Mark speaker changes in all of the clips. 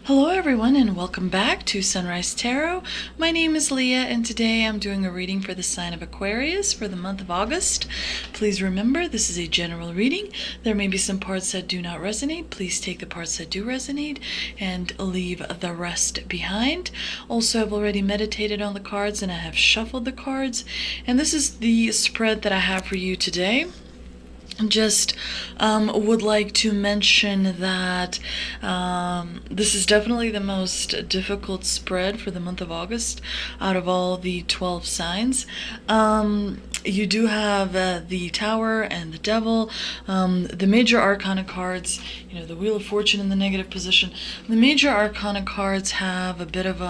Speaker 1: Hello everyone and welcome back to Sunrise Tarot. My name is Leah and today I'm doing a reading for the sign of Aquarius for the month of August. Please remember this is a general reading. There may be some parts that do not resonate. Please take the parts that do resonate and leave the rest behind. Also, I've already meditated on the cards and I have shuffled the cards, and this is the spread that I have for you today. Just would like to mention that this is definitely the most difficult spread for the month of August out of all the 12 signs. You do have the Tower and the Devil, the major arcana cards, the Wheel of Fortune in the negative position. The major arcana cards have a bit of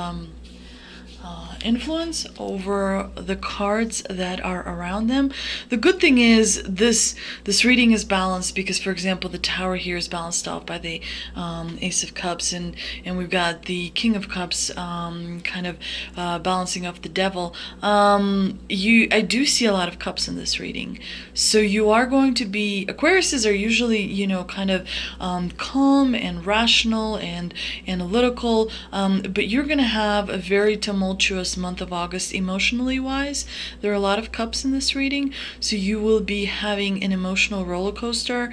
Speaker 1: influence over the cards that are around them. The good thing is this reading is balanced because, for example, the Tower here is balanced off by the Ace of Cups, and we've got the King of Cups kind of balancing off the Devil. I do see a lot of cups in this reading, so you are going to be, Aquariuses are usually kind of calm and rational and analytical, but you're going to have a very tumultuous month of August emotionally wise. There are a lot of cups in this reading, so you will be having an emotional roller coaster.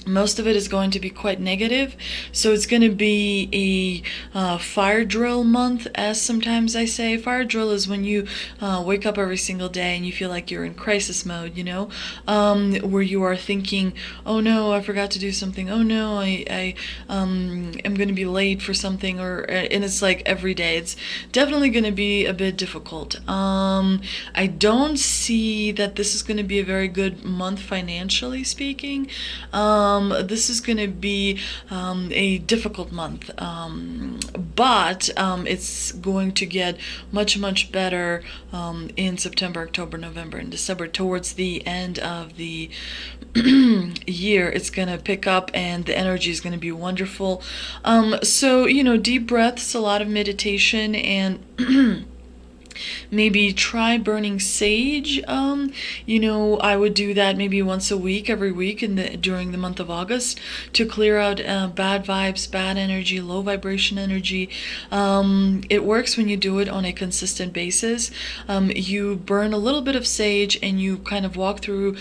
Speaker 1: Most of it is going to be quite negative, so it's going to be a fire drill month, as sometimes I say. Fire drill is when you wake up every single day and you feel like you're in crisis mode, where you are thinking, oh no, I forgot to do something, oh no, I am going to be late for something, and it's like every day. It's definitely going to be a bit difficult. I don't see that this is going to be a very good month financially speaking. This is going to be a difficult month, but it's going to get much, much better in September, October, November, and December. Towards the end of the year, it's going to pick up and the energy is going to be wonderful. So, deep breaths, a lot of meditation, and maybe try burning sage. I would do that maybe once a week, every week during the month of August, to clear out bad vibes, bad energy, low vibration energy. It works when you do it on a consistent basis. You burn a little bit of sage and you kind of walk through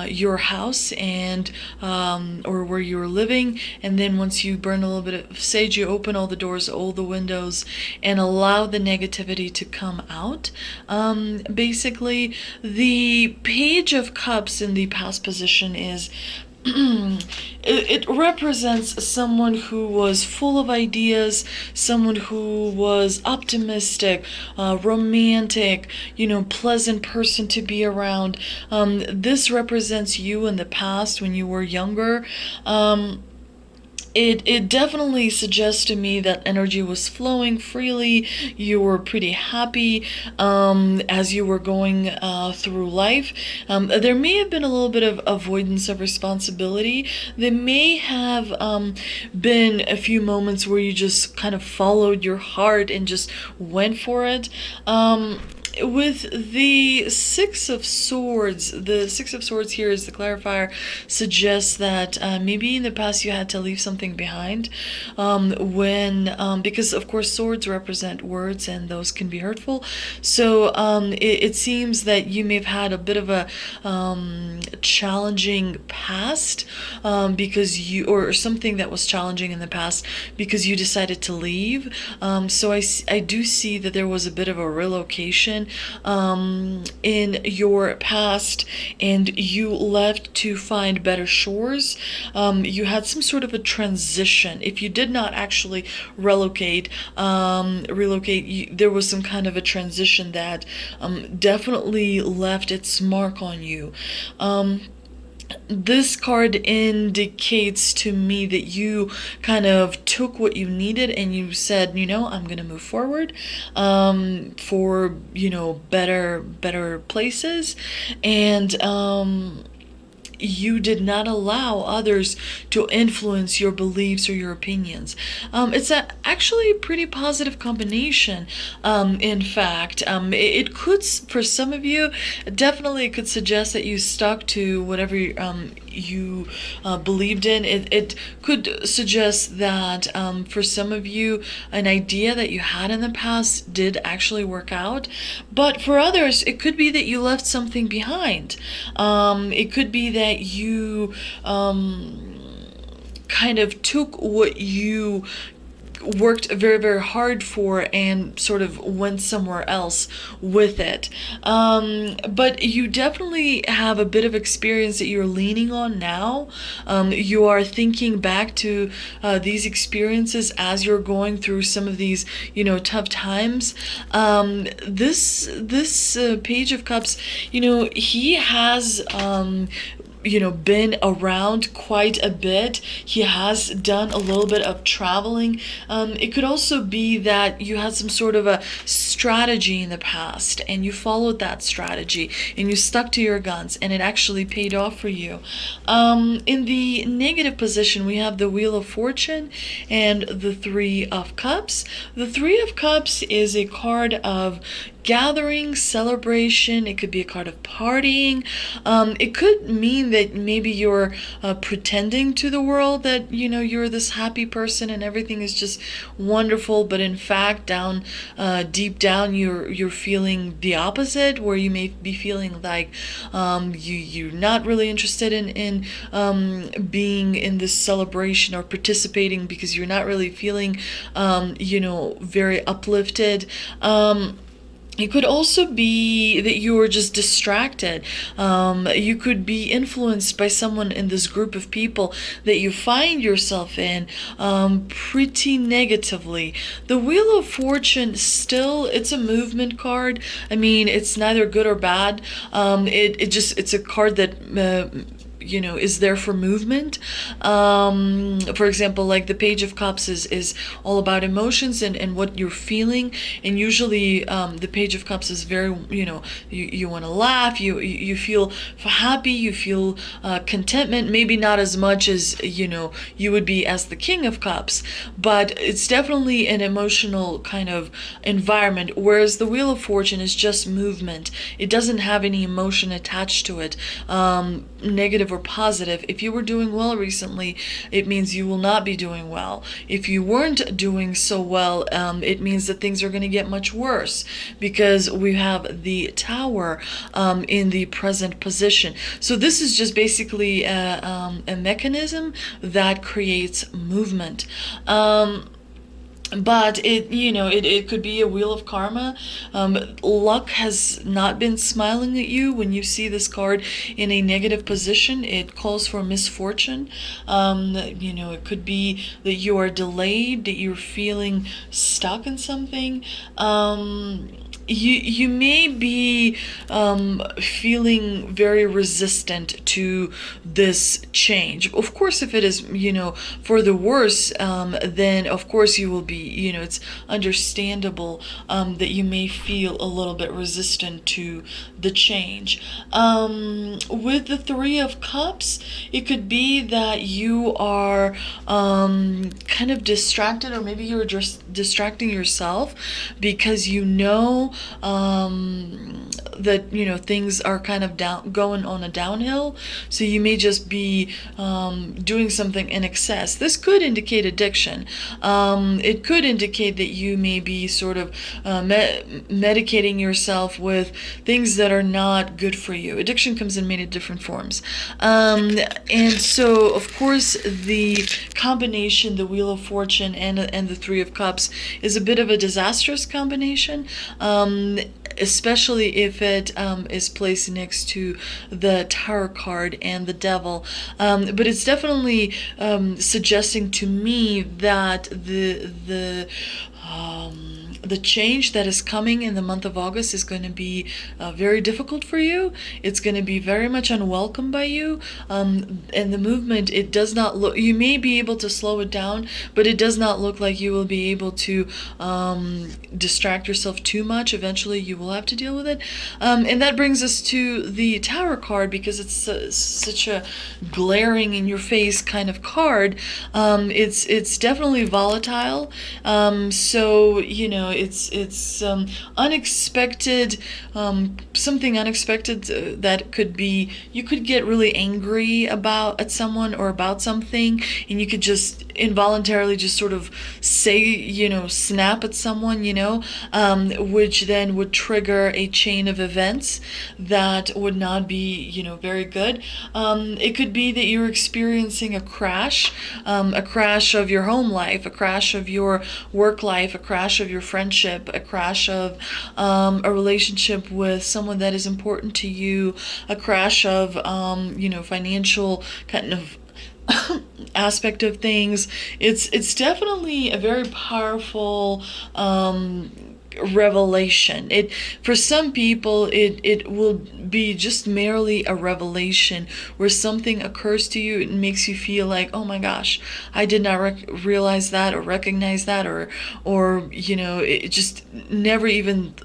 Speaker 1: your house and or where you're living, and then once you burn a little bit of sage, you open all the doors, all the windows, and allow the negativity to come out. Basically, the Page of Cups in the past position is it represents someone who was full of ideas, someone who was optimistic, romantic, pleasant person to be around. This represents you in the past when you were younger. It definitely suggests to me that energy was flowing freely. You were pretty happy as you were going through life. There may have been a little bit of avoidance of responsibility. There may have been a few moments where you just kind of followed your heart and just went for it. With the Six of Swords, the Six of Swords here is the clarifier, suggests that maybe in the past you had to leave something behind because of course swords represent words and those can be hurtful. So it seems that you may have had a bit of a challenging past or something that was challenging in the past because you decided to leave. So I do see that there was a bit of a relocation in your past, and you left to find better shores. You had some sort of a transition. If you did not actually relocate, there was some kind of a transition that definitely left its mark on you. This card indicates to me that you kind of took what you needed and you said, I'm going to move forward for, better places. And you did not allow others to influence your beliefs or your opinions. It's actually a pretty positive combination. In fact, it could, for some of you, definitely it could suggest that you stuck to whatever you believed in. It could suggest that for some of you, an idea that you had in the past did actually work out. But for others, it could be that you left something behind. It could be that you kind of took what you worked very, very hard for and sort of went somewhere else with it. But you definitely have a bit of experience that you're leaning on now. You are thinking back to these experiences as you're going through some of these, tough times. This Page of Cups, he has been around quite a bit. He has done a little bit of traveling. It could also be that you had some sort of a strategy in the past and you followed that strategy and you stuck to your guns and it actually paid off for you. In the negative position, we have the Wheel of Fortune and the Three of Cups. The Three of Cups is a card of gathering, celebration. It could be a card of partying. It could mean that maybe you're pretending to the world that you're this happy person and everything is just wonderful, but in fact deep down you're feeling the opposite, where you may be feeling like you're not really interested in being in this celebration or participating because you're not really feeling very uplifted. It could also be that you are just distracted. You could be influenced by someone in this group of people that you find yourself in pretty negatively. The Wheel of Fortune still, it's a movement card. I mean, it's neither good or bad. It's a card that is there for movement. For example, like the Page of Cups is all about emotions and what you're feeling, and usually the Page of Cups is very, you want to laugh, you feel happy, you feel contentment, maybe not as much as you would be as the King of Cups, but it's definitely an emotional kind of environment, whereas the Wheel of Fortune is just movement. It doesn't have any emotion attached to it, negative or positive. If you were doing well recently, it means you will not be doing well. If you weren't doing so well, it means that things are going to get much worse, because we have the Tower in the present position. So this is just basically a mechanism that creates movement. But it could be a wheel of karma. Luck has not been smiling at you when you see this card in a negative position. It calls for misfortune. It could be that you are delayed, that you're feeling stuck in something. You may be feeling very resistant to this change. Of course, if it is for the worse, then of course you will be, it's understandable that you may feel a little bit resistant to the change. With the Three of Cups, it could be that you are kind of distracted, or maybe you're just distracting yourself because that things are kind of going on a downhill, so you may just be doing something in excess. This could indicate addiction. It could indicate that you may be sort of medicating yourself with things that are not good for you. Addiction comes in many different forms, and so of course the combination, the Wheel of Fortune and the Three of Cups, is a bit of a disastrous combination, especially if it is placed next to the Tower card and the Devil. But it's definitely suggesting to me that the change that is coming in the month of August is going to be very difficult for you. It's going to be very much unwelcome by you. And the movement, it does not look, you may be able to slow it down, but it does not look like you will be able to distract yourself too much. Eventually you will have to deal with it. And that brings us to the Tower card, because it's such a glaring in your face kind of card. It's definitely volatile. So, it's unexpected, something unexpected that could be, you could get really angry about at someone or about something, and you could just involuntarily just sort of say, snap at someone, which then would trigger a chain of events that would not be, very good. It could be that you're experiencing a crash of your home life, a crash of your work life, a crash of your friendship, a crash of a relationship with someone that is important to you, a crash of, financial kind of aspect of things. It's definitely a very powerful revelation. It, for some people, it will be just merely a revelation where something occurs to you and makes you feel like, oh my gosh, I did not realize that or recognize that, or it just never even,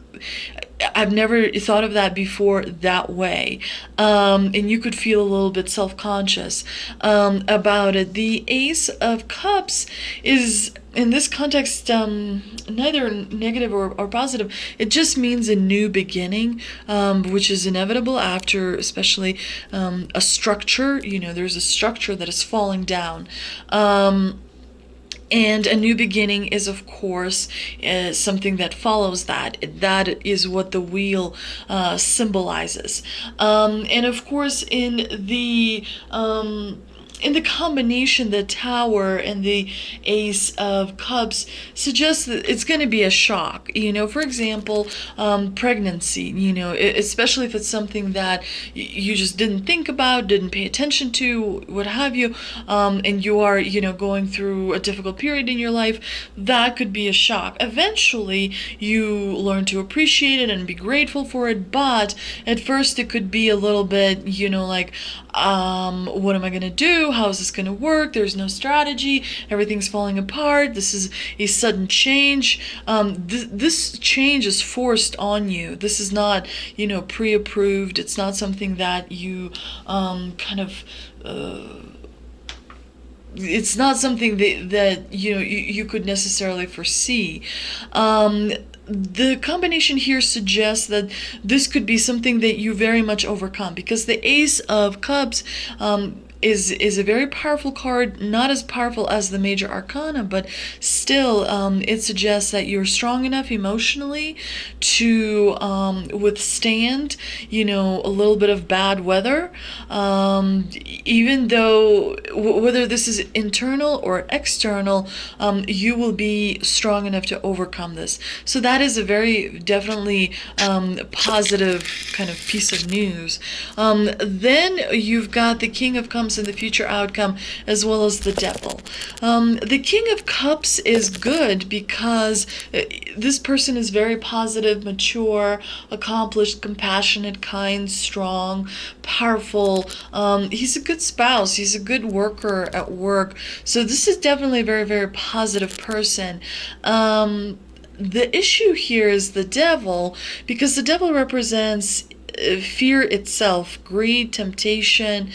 Speaker 1: I've never thought of that before that way. And you could feel a little bit self-conscious about it. The Ace of Cups is, in this context, neither negative or positive. It just means a new beginning, which is inevitable after, especially, a structure. There's a structure that is falling down. And a new beginning is, of course, something that follows that. That is what the wheel symbolizes. And of course, in the combination, the Tower and the Ace of Cups suggests that it's going to be a shock. For example, pregnancy, especially if it's something that you just didn't think about, didn't pay attention to, what have you, and you are, going through a difficult period in your life, that could be a shock. Eventually, you learn to appreciate it and be grateful for it, but at first it could be a little bit, like, what am I going to do? How is this going to work? There's no strategy. Everything's falling apart. This is a sudden change. This change is forced on you. This is not, pre-approved. It's not something that you it's not something that you could necessarily foresee. The combination here suggests that this could be something that you very much overcome, because the Ace of Cups is a very powerful card, not as powerful as the Major Arcana, but still it suggests that you're strong enough emotionally to withstand, a little bit of bad weather, even though whether this is internal or external, you will be strong enough to overcome this. So that is a very definitely positive kind of piece of news. Then you've got the King of Cups and the future outcome, as well as the Devil. The King of Cups is good because this person is very positive, mature, accomplished, compassionate, kind, strong, powerful. He's a good spouse. He's a good worker at work. So this is definitely a very, very positive person. The issue here is the Devil, because the Devil represents fear itself, greed, temptation.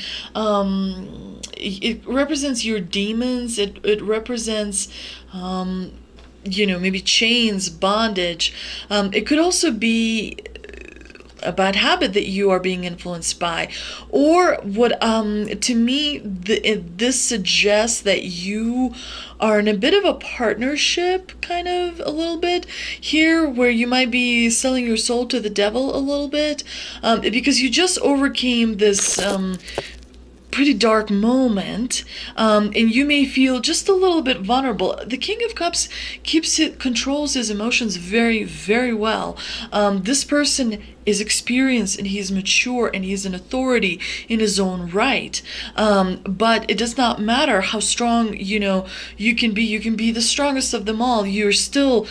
Speaker 1: It represents your demons. It represents maybe chains, bondage. It could also be a bad habit that you are being influenced by, or what to me this suggests that you are in a bit of a partnership, kind of a little bit here, where you might be selling your soul to the devil a little bit, because you just overcame this pretty dark moment, and you may feel just a little bit vulnerable. The King of Cups controls his emotions very, very well. This person is experienced and he's mature and he's an authority in his own right. But it does not matter how strong you can be. You can be the strongest of them all. You're still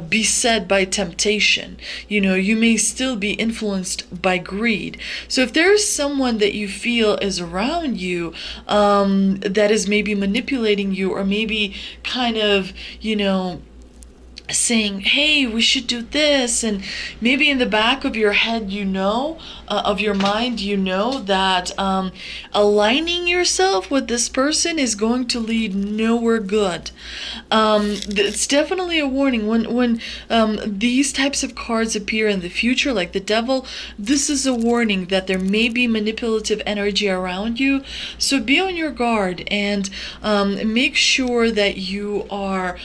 Speaker 1: beset by temptation. You may still be influenced by greed. So if there is someone that you feel is around you that is maybe manipulating you, or maybe kind of saying, hey, we should do this. And maybe in the back of your head, of your mind, that aligning yourself with this person is going to lead nowhere good. It's definitely a warning. When these types of cards appear in the future, like the devil, this is a warning that there may be manipulative energy around you. So be on your guard, and make sure that you are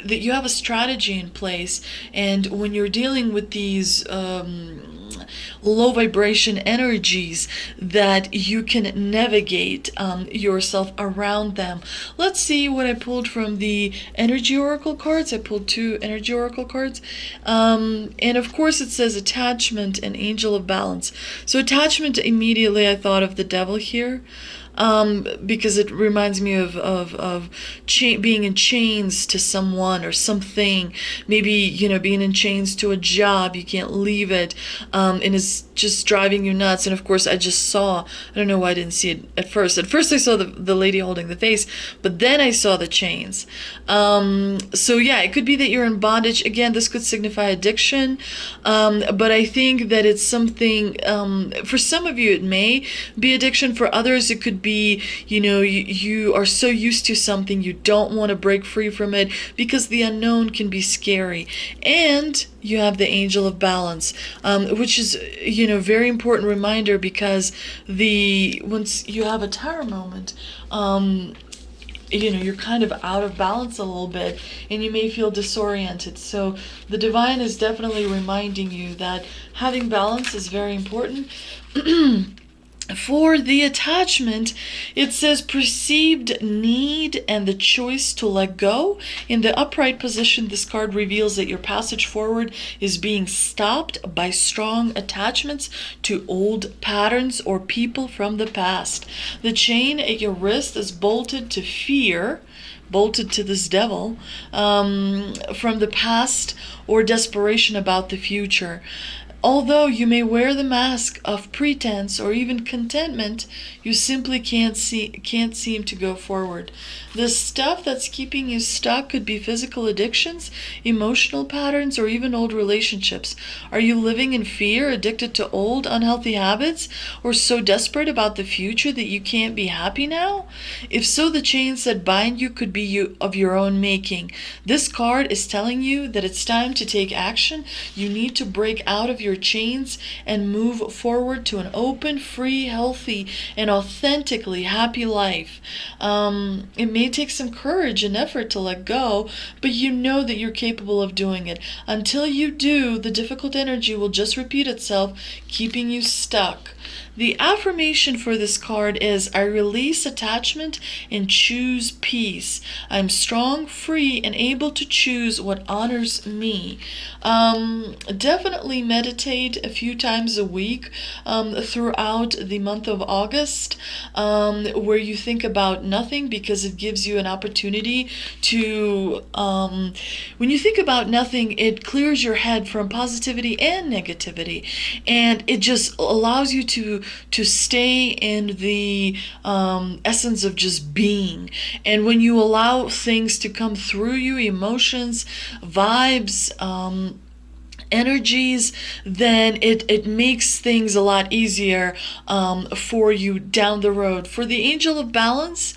Speaker 1: that you have a strategy in place. And when you're dealing with these low vibration energies, that you can navigate yourself around them. Let's see what I pulled from the energy oracle cards. I pulled 2 energy oracle cards, and of course it says attachment and angel of balance. So attachment, immediately I thought of the devil here, because it reminds me of being in chains to someone or something. Maybe, being in chains to a job, you can't leave it, and it's just driving you nuts. And of course, I don't know why I didn't see it at first. At first I saw the lady holding the face, but then I saw the chains. So yeah, it could be that you're in bondage. Again, this could signify addiction, but I think that it's something, for some of you it may be addiction. For others it could be, you are so used to something, you don't want to break free from it because the unknown can be scary. And you have the angel of balance, which is, very important reminder, because once you have a tower moment, you're kind of out of balance a little bit, and you may feel disoriented. So the divine is definitely reminding you that having balance is very important. For the attachment, it says perceived need and the choice to let go. In the upright position, this card reveals that your passage forward is being stopped by strong attachments to old patterns or people from the past. The chain at your wrist is bolted to fear, bolted to this devil, from the past, or desperation about the future. Although you may wear the mask of pretense or even contentment, you simply can't seem to go forward. The stuff that's keeping you stuck could be physical addictions, emotional patterns, or even old relationships. Are you living in fear, addicted to old, unhealthy habits, or so desperate about the future that you can't be happy now? If so, the chains that bind you could be of your own making. This card is telling you that it's time to take action. You need to break out of your chains and move forward to an open, free, healthy, and authentically happy life. It may take some courage and effort to let go, but you know that you're capable of doing it. Until you do, the difficult energy will just repeat itself, keeping you stuck. The affirmation for this card is, I release attachment and choose peace. I'm strong, free, and able to choose what honors me. Definitely meditate a few times a week throughout the month of August, where you think about nothing, because it gives you an opportunity to, when you think about nothing, it clears your head from positivity and negativity, and it just allows you to stay in the essence of just being. And when you allow things to come through you, emotions, vibes, energies, then it makes things a lot easier for you down the road. For the angel of balance,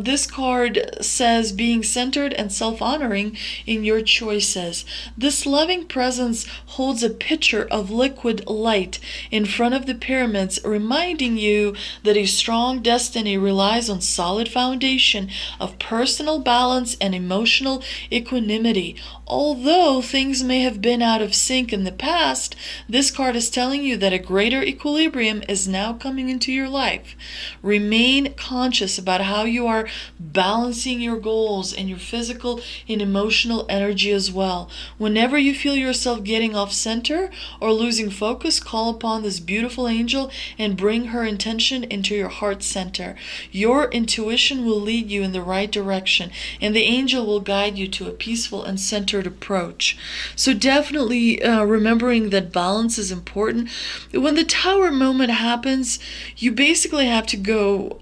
Speaker 1: this card says being centered and self-honoring in your choices. This loving presence holds a pitcher of liquid light in front of the pyramids, reminding you that a strong destiny relies on solid foundation of personal balance and emotional equanimity. Although things may have been out of sync in the past, this card is telling you that a greater equilibrium is now coming into your life. Remain conscious about how you are balancing your goals and your physical and emotional energy as well. Whenever you feel yourself getting off center or losing focus, call upon this beautiful angel and bring her intention into your heart center. Your intuition will lead you in the right direction, and the angel will guide you to a peaceful and centered approach. So definitely remembering that balance is important. When the tower moment happens, you basically have to go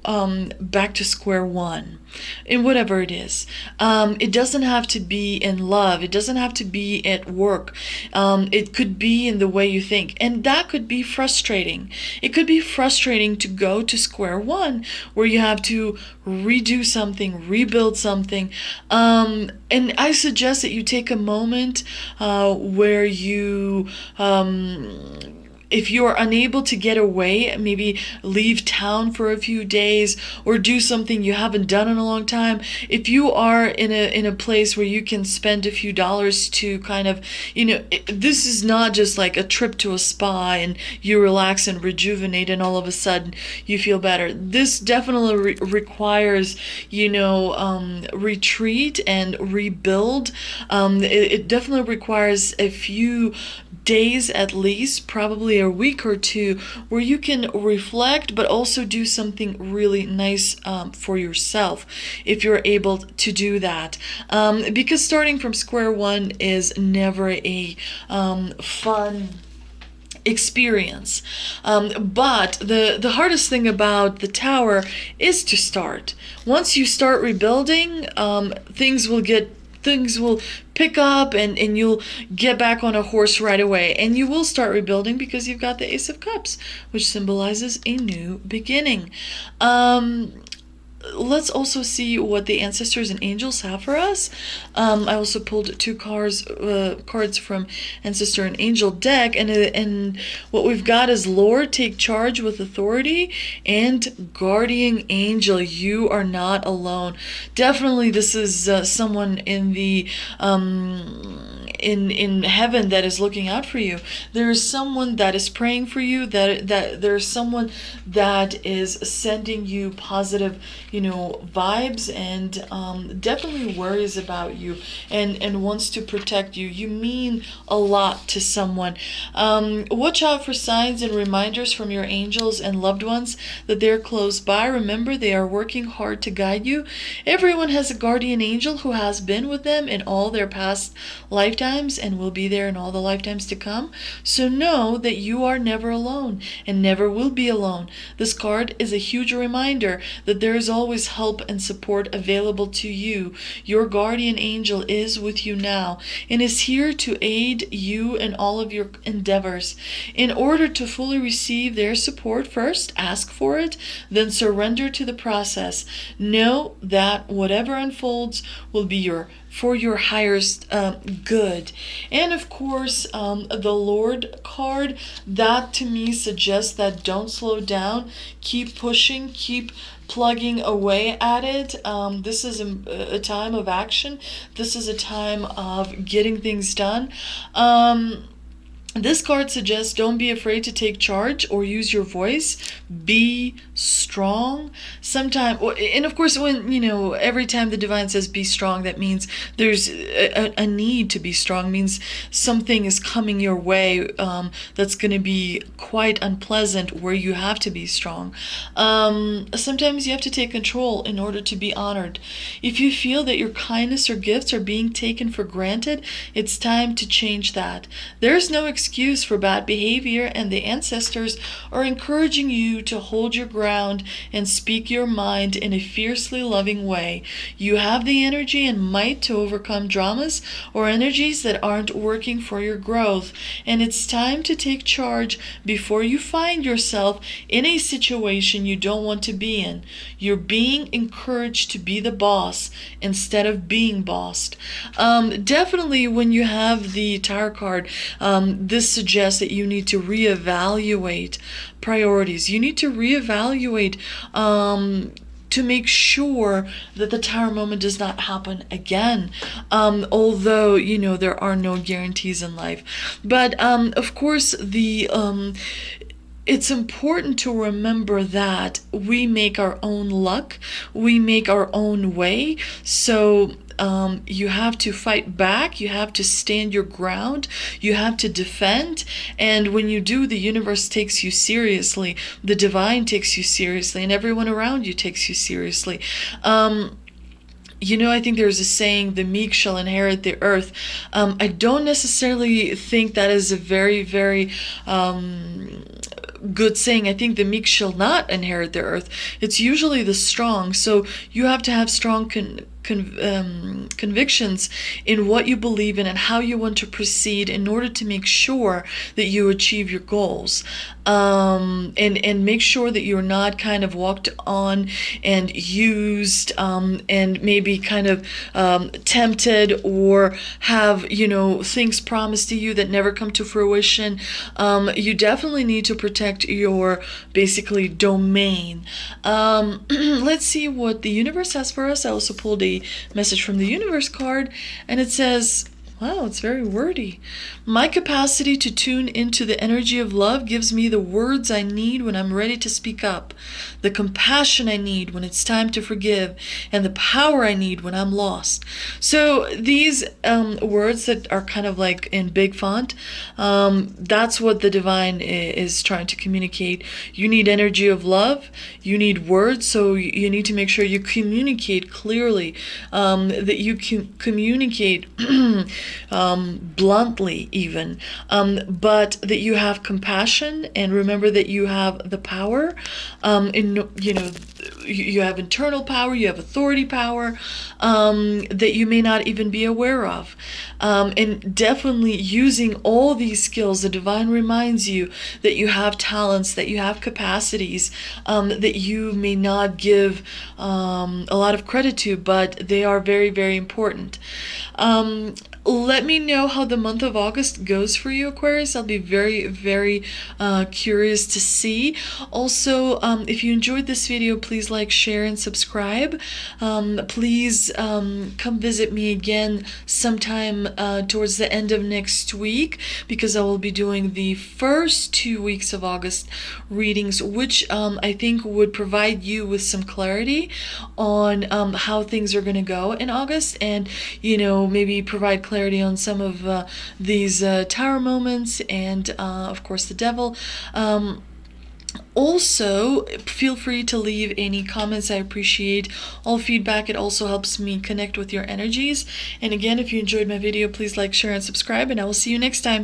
Speaker 1: back to square one. in whatever it is. It doesn't have to be in love. It doesn't have to be at work. It could be in the way you think. And that could be frustrating. It could be frustrating to go to square one where you have to redo something, rebuild something. And I suggest that you take a moment where you if you are unable to get away, maybe leave town for a few days or do something you haven't done in a long time. If you are in a place where you can spend a few dollars to kind of, this is not just like a trip to a spa and you relax and rejuvenate and all of a sudden you feel better. This definitely requires, retreat and rebuild. It definitely requires a few days at least, probably a week or two, where you can reflect but also do something really nice for yourself if you're able to do that, because starting from square one is never a fun experience. But the hardest thing about the tower is to start. Once you start rebuilding, things will pick up and you'll get back on a horse right away, and you will start rebuilding because you've got the Ace of Cups, which symbolizes a new beginning. Let's also see what the ancestors and angels have for us. I also pulled two cards from Ancestor and Angel deck, and what we've got is Lord, take charge with authority, and Guardian Angel, you are not alone. Definitely, this is someone in the in heaven that is looking out for you. There is someone that is praying for you. That there's someone that is sending you positive, vibes, and definitely worries about you and wants to protect you. You mean a lot to someone. Watch out for signs and reminders from your angels and loved ones that they're close by. Remember, they are working hard to guide you. Everyone has a guardian angel who has been with them in all their past lifetimes and will be there in all the lifetimes to come. So know that you are never alone and never will be alone. This card is a huge reminder that there is always help and support available to you. Your guardian angel is with you now and is here to aid you in all of your endeavors. In order to fully receive their support, first ask for it, then surrender to the process. Know that whatever unfolds will be for your highest good. And of course, the Lord card, that to me suggests that don't slow down, keep pushing, keep plugging away at it. This is a time of action. This is a time of getting things done. This card suggests don't be afraid to take charge or use your voice. Be strong. And of course, when, every time the divine says be strong, that means there's a need to be strong, means something is coming your way that's going to be quite unpleasant, where you have to be strong. Sometimes you have to take control in order to be honored. If you feel that your kindness or gifts are being taken for granted, it's time to change that. There's no excuse for bad behavior, and the ancestors are encouraging you to hold your ground and speak your mind in a fiercely loving way. You have the energy and might to overcome dramas or energies that aren't working for your growth, and it's time to take charge before you find yourself in a situation you don't want to be in. You're being encouraged to be the boss instead of being bossed. Definitely, when you have the Tower card, this suggests that you need to reevaluate priorities. You need to reevaluate to make sure that the Tower moment does not happen again. Although, there are no guarantees in life. But, of course, it's important to remember that we make our own luck. We make our own way. So you have to fight back. You have to stand your ground. You have to defend. And when you do, the universe takes you seriously. The divine takes you seriously. And everyone around you takes you seriously. I think there's a saying, the meek shall inherit the earth. I don't necessarily think that is a very, very good saying. I think the meek shall not inherit the earth. It's usually the strong. So you have to have strong convictions in what you believe in and how you want to proceed in order to make sure that you achieve your goals, and make sure that you're not kind of walked on and used, and maybe kind of tempted, or have things promised to you that never come to fruition. You definitely need to protect your basically domain. Let's see what the universe has for us. I also pulled a message from the universe card, and it says, wow, it's very wordy. My capacity to tune into the energy of love gives me the words I need when I'm ready to speak up, the compassion I need when it's time to forgive, and the power I need when I'm lost. So these words that are kind of like in big font, that's what the divine is trying to communicate. You need energy of love. You need words, so you need to make sure you communicate clearly, that you can communicate bluntly even, but that you have compassion, and remember that you have the power, you have internal power, you have authority power, that you may not even be aware of, and definitely using all these skills. The divine reminds you that you have talents, that you have capacities, that you may not give a lot of credit to, but they are very, very important. Let me know how the month of August goes for you, Aquarius. I'll be very, very curious to see. Also, if you enjoyed this video, please like, share, and subscribe. Please come visit me again sometime towards the end of next week, because I will be doing the first 2 weeks of August readings, which I think would provide you with some clarity on how things are going to go in August, and maybe provide clarity on some of these tower moments, and of course the devil. Also, feel free to leave any comments. I appreciate all feedback. It also helps me connect with your energies. And again, if you enjoyed my video, please like, share, and subscribe, and I will see you next time.